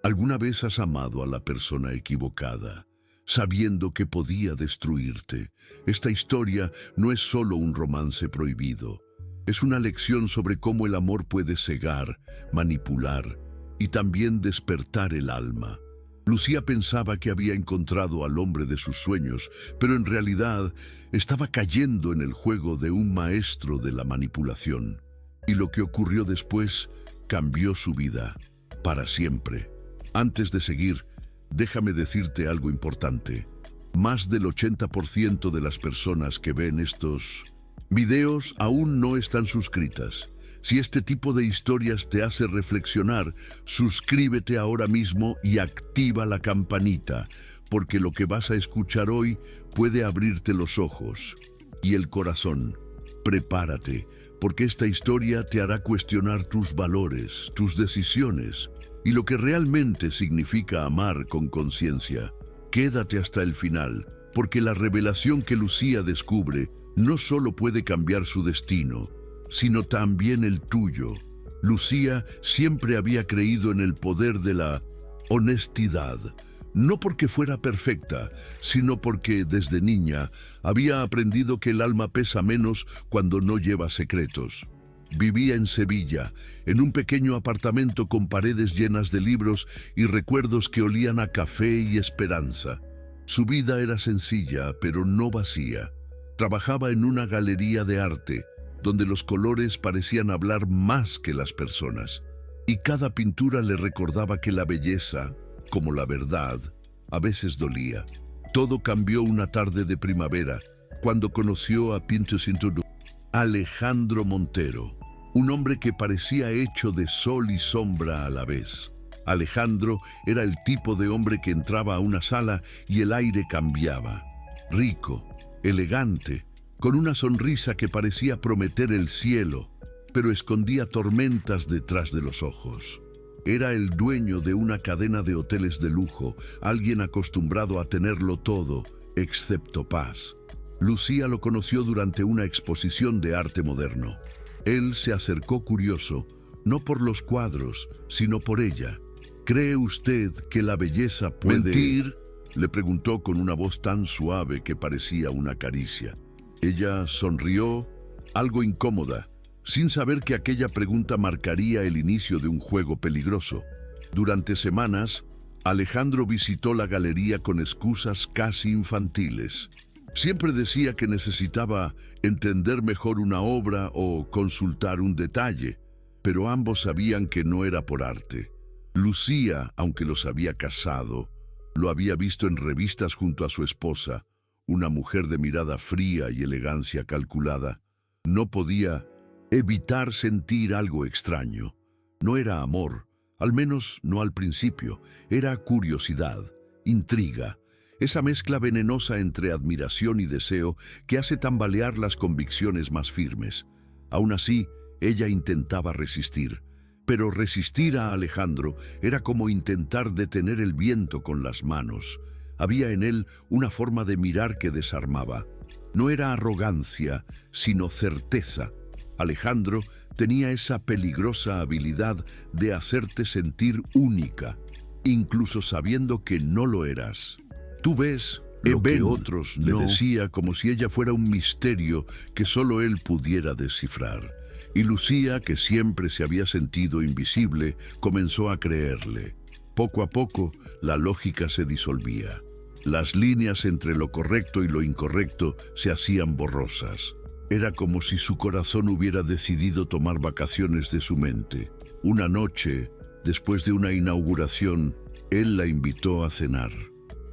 ¿Alguna vez has amado a la persona equivocada, sabiendo que podía destruirte? Esta historia no es solo un romance prohibido. Es una lección sobre cómo el amor puede cegar, manipular y también despertar el alma. Lucía pensaba que había encontrado al hombre de sus sueños, pero en realidad estaba cayendo en el juego de un maestro de la manipulación. Y lo que ocurrió después cambió su vida para siempre. Antes de seguir, déjame decirte algo importante. Más del 80% de las personas que ven estos videos aún no están suscritas. Si este tipo de historias te hace reflexionar, suscríbete ahora mismo y activa la campanita, porque lo que vas a escuchar hoy puede abrirte los ojos y el corazón. Prepárate, porque esta historia te hará cuestionar tus valores, tus decisiones y lo que realmente significa amar con conciencia. Quédate hasta el final, porque la revelación que Lucía descubre no solo puede cambiar su destino, sino también el tuyo. Lucía siempre había creído en el poder de la honestidad, no porque fuera perfecta, sino porque desde niña había aprendido que el alma pesa menos cuando no lleva secretos. Vivía en Sevilla, en un pequeño apartamento con paredes llenas de libros y recuerdos que olían a café y esperanza. Su vida era sencilla, pero no vacía. Trabajaba en una galería de arte, donde los colores parecían hablar más que las personas, y cada pintura le recordaba que la belleza, como la verdad, a veces dolía. Todo cambió una tarde de primavera, cuando conoció a Alejandro Montero, un hombre que parecía hecho de sol y sombra a la vez. Alejandro era el tipo de hombre que entraba a una sala y el aire cambiaba. Rico, elegante, con una sonrisa que parecía prometer el cielo, pero escondía tormentas detrás de los ojos. Era el dueño de una cadena de hoteles de lujo, alguien acostumbrado a tenerlo todo, excepto paz. Lucía lo conoció durante una exposición de arte moderno. Él se acercó curioso, no por los cuadros, sino por ella. ¿Cree usted que la belleza puede mentir?, le preguntó con una voz tan suave que parecía una caricia. Ella sonrió, algo incómoda, sin saber que aquella pregunta marcaría el inicio de un juego peligroso. Durante semanas, Alejandro visitó la galería con excusas casi infantiles. Siempre decía que necesitaba entender mejor una obra o consultar un detalle, pero ambos sabían que no era por arte. Lucía, aunque los había casado, lo había visto en revistas junto a su esposa, una mujer de mirada fría y elegancia calculada. No podía evitar sentir algo extraño. No era amor, al menos no al principio. Era curiosidad, intriga, esa mezcla venenosa entre admiración y deseo que hace tambalear las convicciones más firmes. Aún así, ella intentaba resistir. Pero resistir a Alejandro era como intentar detener el viento con las manos. Había en él una forma de mirar que desarmaba. No era arrogancia, sino certeza. Alejandro tenía esa peligrosa habilidad de hacerte sentir única, incluso sabiendo que no lo eras. Tú ves lo que otros no, le decía, como si ella fuera un misterio que solo él pudiera descifrar. Y Lucía, que siempre se había sentido invisible, comenzó a creerle. Poco a poco, la lógica se disolvía. Las líneas entre lo correcto y lo incorrecto se hacían borrosas. Era como si su corazón hubiera decidido tomar vacaciones de su mente. Una noche, después de una inauguración, él la invitó a cenar.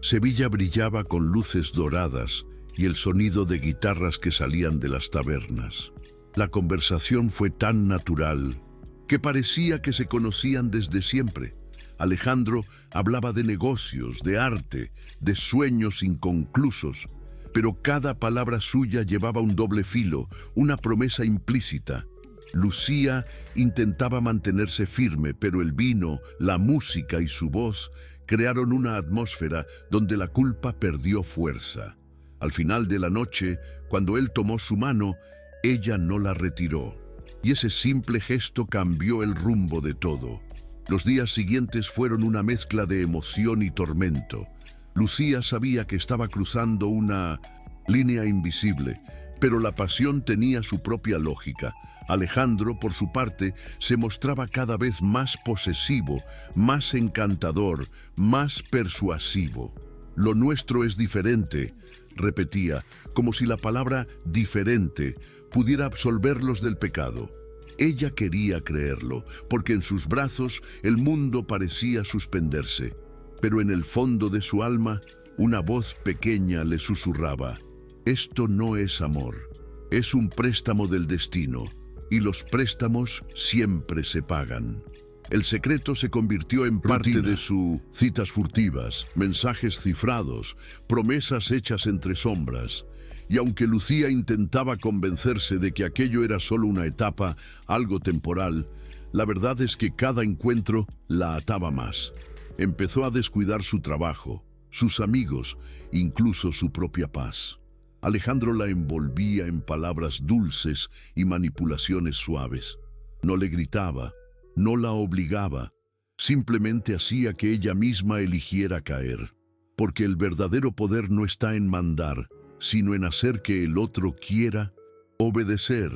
Sevilla brillaba con luces doradas y el sonido de guitarras que salían de las tabernas. La conversación fue tan natural que parecía que se conocían desde siempre. Alejandro hablaba de negocios, de arte, de sueños inconclusos, pero cada palabra suya llevaba un doble filo, una promesa implícita. Lucía intentaba mantenerse firme, pero el vino, la música y su voz crearon una atmósfera donde la culpa perdió fuerza. Al final de la noche, cuando él tomó su mano, ella no la retiró, y ese simple gesto cambió el rumbo de todo. Los días siguientes fueron una mezcla de emoción y tormento. Lucía sabía que estaba cruzando una línea invisible, pero la pasión tenía su propia lógica. Alejandro, por su parte, se mostraba cada vez más posesivo, más encantador, más persuasivo. «Lo nuestro es diferente», repetía, como si la palabra «diferente» pudiera absolverlos del pecado. Ella quería creerlo, porque en sus brazos el mundo parecía suspenderse. Pero en el fondo de su alma, una voz pequeña le susurraba: «Esto no es amor, es un préstamo del destino, y los préstamos siempre se pagan». El secreto se convirtió en parte de sus citas furtivas, mensajes cifrados, promesas hechas entre sombras. Y aunque Lucía intentaba convencerse de que aquello era solo una etapa, algo temporal, la verdad es que cada encuentro la ataba más. Empezó a descuidar su trabajo, sus amigos, incluso su propia paz. Alejandro la envolvía en palabras dulces y manipulaciones suaves. No le gritaba, no la obligaba, simplemente hacía que ella misma eligiera caer. Porque el verdadero poder no está en mandar, sino en hacer que el otro quiera obedecer.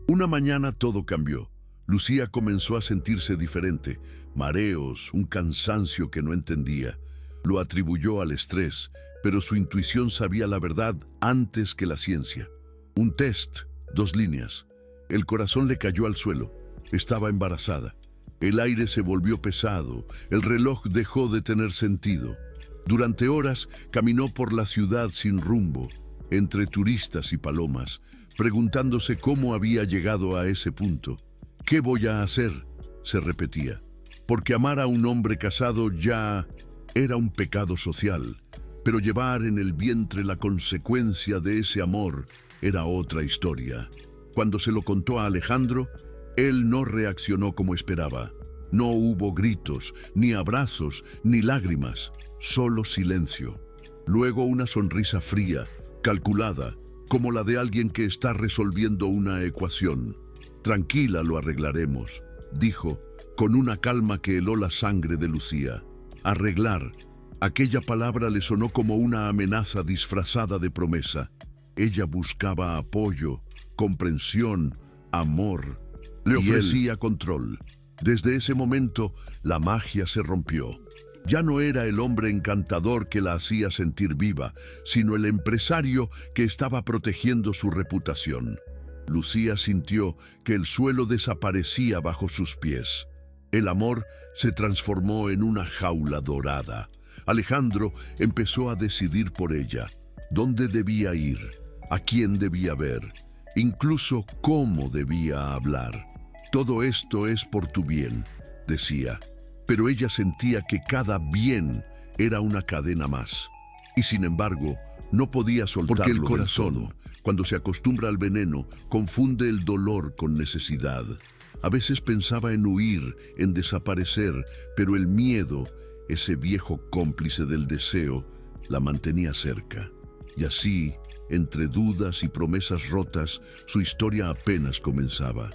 Una mañana todo cambió. Lucía comenzó a sentirse diferente, mareos, un cansancio que no entendía. Lo atribuyó al estrés, pero su intuición sabía la verdad antes que la ciencia. Un test, 2 líneas. El corazón le cayó al suelo. Estaba embarazada. El aire se volvió pesado. El reloj dejó de tener sentido. Durante horas caminó por la ciudad sin rumbo, entre turistas y palomas, preguntándose cómo había llegado a ese punto. «¿Qué voy a hacer?», se repetía. Porque amar a un hombre casado ya era un pecado social, pero llevar en el vientre la consecuencia de ese amor era otra historia. Cuando se lo contó a Alejandro, él no reaccionó como esperaba. No hubo gritos, ni abrazos, ni lágrimas, solo silencio. Luego una sonrisa fría, calculada, como la de alguien que está resolviendo una ecuación. «Tranquila, lo arreglaremos», dijo, con una calma que heló la sangre de Lucía. Arreglar. Aquella palabra le sonó como una amenaza disfrazada de promesa. Ella buscaba apoyo, comprensión, amor. Le ofrecía control. Desde ese momento, la magia se rompió. Ya no era el hombre encantador que la hacía sentir viva, sino el empresario que estaba protegiendo su reputación. Lucía sintió que el suelo desaparecía bajo sus pies. El amor se transformó en una jaula dorada. Alejandro empezó a decidir por ella, dónde debía ir, a quién debía ver, incluso cómo debía hablar. «Todo esto es por tu bien», decía, pero ella sentía que cada bien era una cadena más. Y sin embargo, no podía soltarlo. Porque el corazón, cuando se acostumbra al veneno, confunde el dolor con necesidad. A veces pensaba en huir, en desaparecer, pero el miedo, ese viejo cómplice del deseo, la mantenía cerca. Y así, entre dudas y promesas rotas, su historia apenas comenzaba.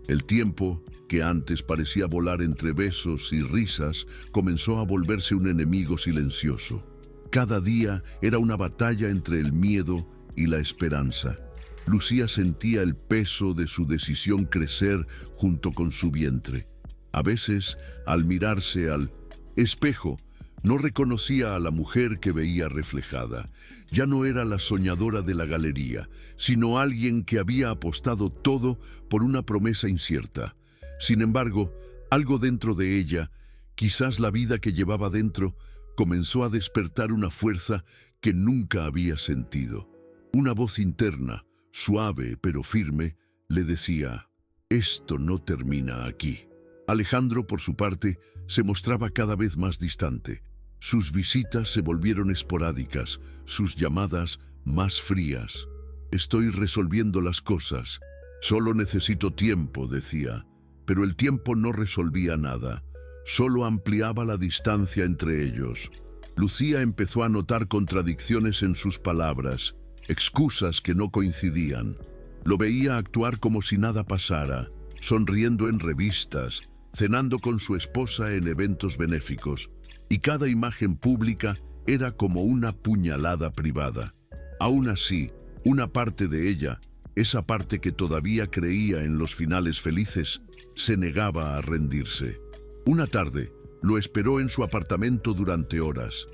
El tiempo, que antes parecía volar entre besos y risas, comenzó a volverse un enemigo silencioso. Cada día era una batalla entre el miedo y la esperanza. Lucía sentía el peso de su decisión crecer junto con su vientre. A veces, al mirarse al espejo, no reconocía a la mujer que veía reflejada. Ya no era la soñadora de la galería, sino alguien que había apostado todo por una promesa incierta. Sin embargo, algo dentro de ella, quizás la vida que llevaba dentro, comenzó a despertar una fuerza que nunca había sentido. Una voz interna, suave pero firme, le decía: «Esto no termina aquí». Alejandro, por su parte, se mostraba cada vez más distante. Sus visitas se volvieron esporádicas, sus llamadas más frías. «Estoy resolviendo las cosas. Solo necesito tiempo», decía. Pero el tiempo no resolvía nada, solo ampliaba la distancia entre ellos. Lucía empezó a notar contradicciones en sus palabras, excusas que no coincidían. Lo veía actuar como si nada pasara, sonriendo en revistas, cenando con su esposa en eventos benéficos, y cada imagen pública era como una puñalada privada. Aún así, una parte de ella, esa parte que todavía creía en los finales felices, se negaba a rendirse. Una tarde, lo esperó en su apartamento durante horas.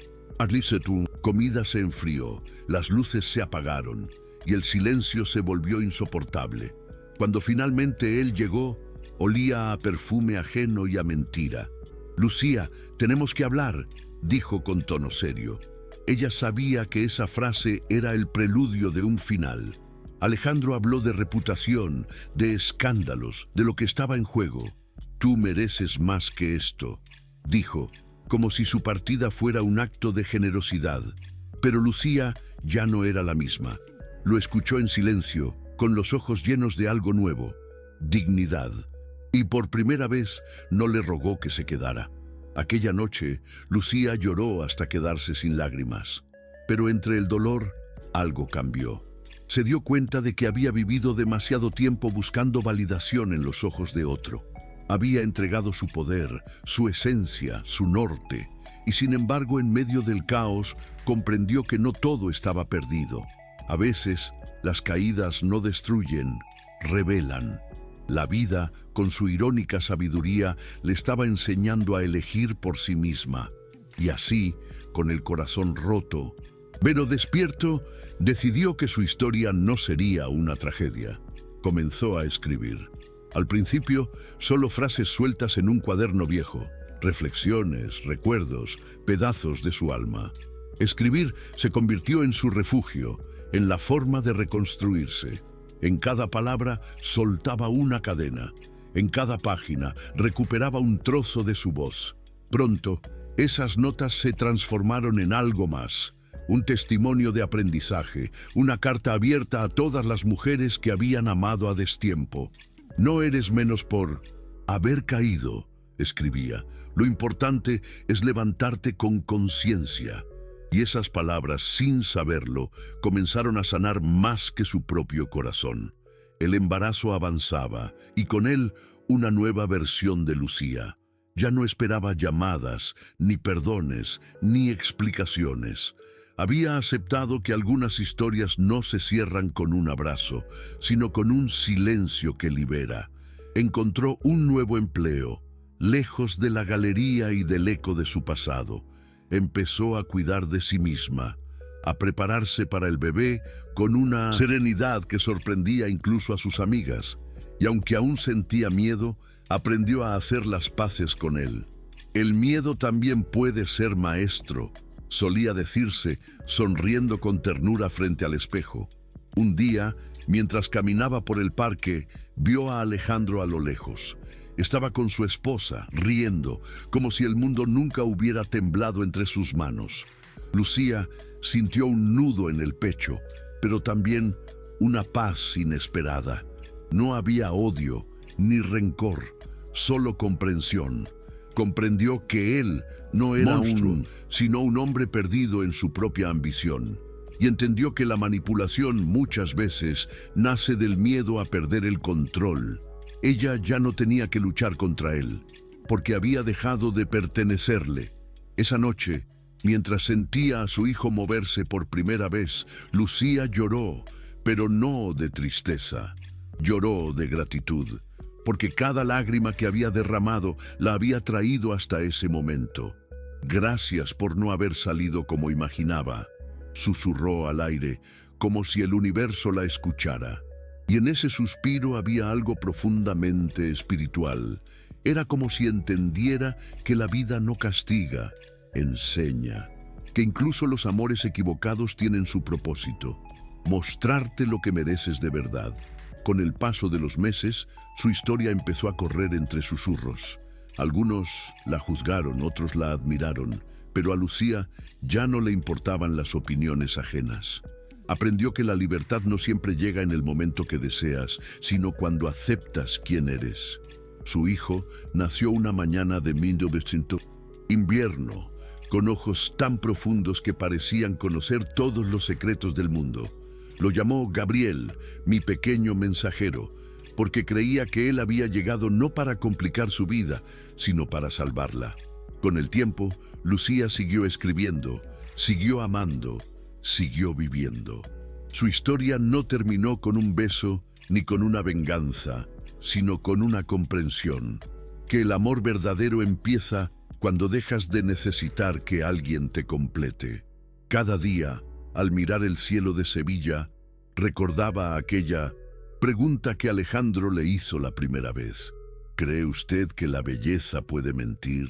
Su comida se enfrió, las luces se apagaron y el silencio se volvió insoportable. Cuando finalmente él llegó, olía a perfume ajeno y a mentira. «Lucía, tenemos que hablar», dijo con tono serio. Ella sabía que esa frase era el preludio de un final. Alejandro habló de reputación, de escándalos, de lo que estaba en juego. «Tú mereces más que esto», dijo, como si su partida fuera un acto de generosidad. Pero Lucía ya no era la misma. Lo escuchó en silencio, con los ojos llenos de algo nuevo, dignidad. Y por primera vez no le rogó que se quedara. Aquella noche, Lucía lloró hasta quedarse sin lágrimas. Pero entre el dolor, algo cambió. Se dio cuenta de que había vivido demasiado tiempo buscando validación en los ojos de otro. Había entregado su poder, su esencia, su norte, y sin embargo, en medio del caos, comprendió que no todo estaba perdido. A veces, las caídas no destruyen, revelan. La vida, con su irónica sabiduría, le estaba enseñando a elegir por sí misma. Y así, con el corazón roto, pero despierto, decidió que su historia no sería una tragedia. Comenzó a escribir. Al principio, solo frases sueltas en un cuaderno viejo, reflexiones, recuerdos, pedazos de su alma. Escribir se convirtió en su refugio, en la forma de reconstruirse. En cada palabra soltaba una cadena. En cada página recuperaba un trozo de su voz. Pronto, esas notas se transformaron en algo más. Un testimonio de aprendizaje, una carta abierta a todas las mujeres que habían amado a destiempo. «No eres menos por haber caído», escribía. «Lo importante es levantarte con conciencia». Y esas palabras, sin saberlo, comenzaron a sanar más que su propio corazón. El embarazo avanzaba, y con él una nueva versión de Lucía. Ya no esperaba llamadas, ni perdones, ni explicaciones. Había aceptado que algunas historias no se cierran con un abrazo, sino con un silencio que libera. Encontró un nuevo empleo, lejos de la galería y del eco de su pasado. Empezó a cuidar de sí misma, a prepararse para el bebé con una serenidad que sorprendía incluso a sus amigas. Y aunque aún sentía miedo, aprendió a hacer las paces con él. «El miedo también puede ser maestro», solía decirse, sonriendo con ternura frente al espejo. Un día, mientras caminaba por el parque, vio a Alejandro a lo lejos. Estaba con su esposa, riendo, como si el mundo nunca hubiera temblado entre sus manos. Lucía sintió un nudo en el pecho, pero también una paz inesperada. No había odio ni rencor, solo comprensión. Comprendió que él no era sino un hombre perdido en su propia ambición. Y entendió que la manipulación muchas veces nace del miedo a perder el control. Ella ya no tenía que luchar contra él, porque había dejado de pertenecerle. Esa noche, mientras sentía a su hijo moverse por primera vez, Lucía lloró, pero no de tristeza. Lloró de gratitud, porque cada lágrima que había derramado la había traído hasta ese momento. «Gracias por no haber salido como imaginaba», susurró al aire, como si el universo la escuchara. Y en ese suspiro había algo profundamente espiritual. Era como si entendiera que la vida no castiga, enseña, que incluso los amores equivocados tienen su propósito, mostrarte lo que mereces de verdad. Con el paso de los meses, su historia empezó a correr entre susurros. Algunos la juzgaron, otros la admiraron, pero a Lucía ya no le importaban las opiniones ajenas. Aprendió que la libertad no siempre llega en el momento que deseas, sino cuando aceptas quién eres. Su hijo nació una mañana de 1900, invierno, con ojos tan profundos que parecían conocer todos los secretos del mundo. Lo llamó Gabriel, mi pequeño mensajero, porque creía que él había llegado no para complicar su vida, sino para salvarla. Con el tiempo, Lucía siguió escribiendo, siguió amando, siguió viviendo. Su historia no terminó con un beso ni con una venganza, sino con una comprensión, que el amor verdadero empieza cuando dejas de necesitar que alguien te complete. Cada día, al mirar el cielo de Sevilla, recordaba aquella pregunta que Alejandro le hizo la primera vez. ¿Cree usted que la belleza puede mentir?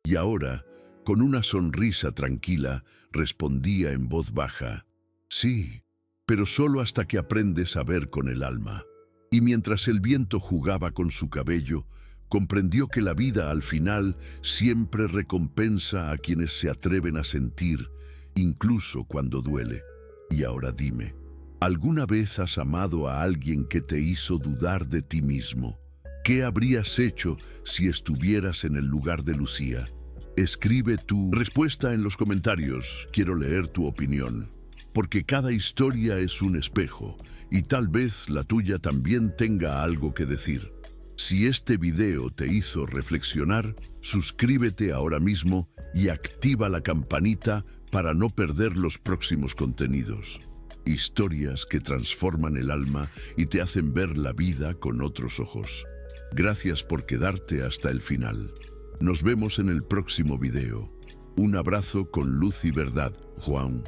Y ahora, con una sonrisa tranquila, respondía en voz baja, sí, pero solo hasta que aprendes a ver con el alma. Y mientras el viento jugaba con su cabello, comprendió que la vida al final siempre recompensa a quienes se atreven a sentir, incluso cuando duele. Y ahora dime, ¿alguna vez has amado a alguien que te hizo dudar de ti mismo? ¿Qué habrías hecho si estuvieras en el lugar de Lucía? Escribe tu respuesta en los comentarios. Quiero leer tu opinión, porque cada historia es un espejo y tal vez la tuya también tenga algo que decir. Si este video te hizo reflexionar, suscríbete ahora mismo y activa la campanita para no perder los próximos contenidos. Historias que transforman el alma y te hacen ver la vida con otros ojos. Gracias por quedarte hasta el final. Nos vemos en el próximo video. Un abrazo con luz y verdad, Juan.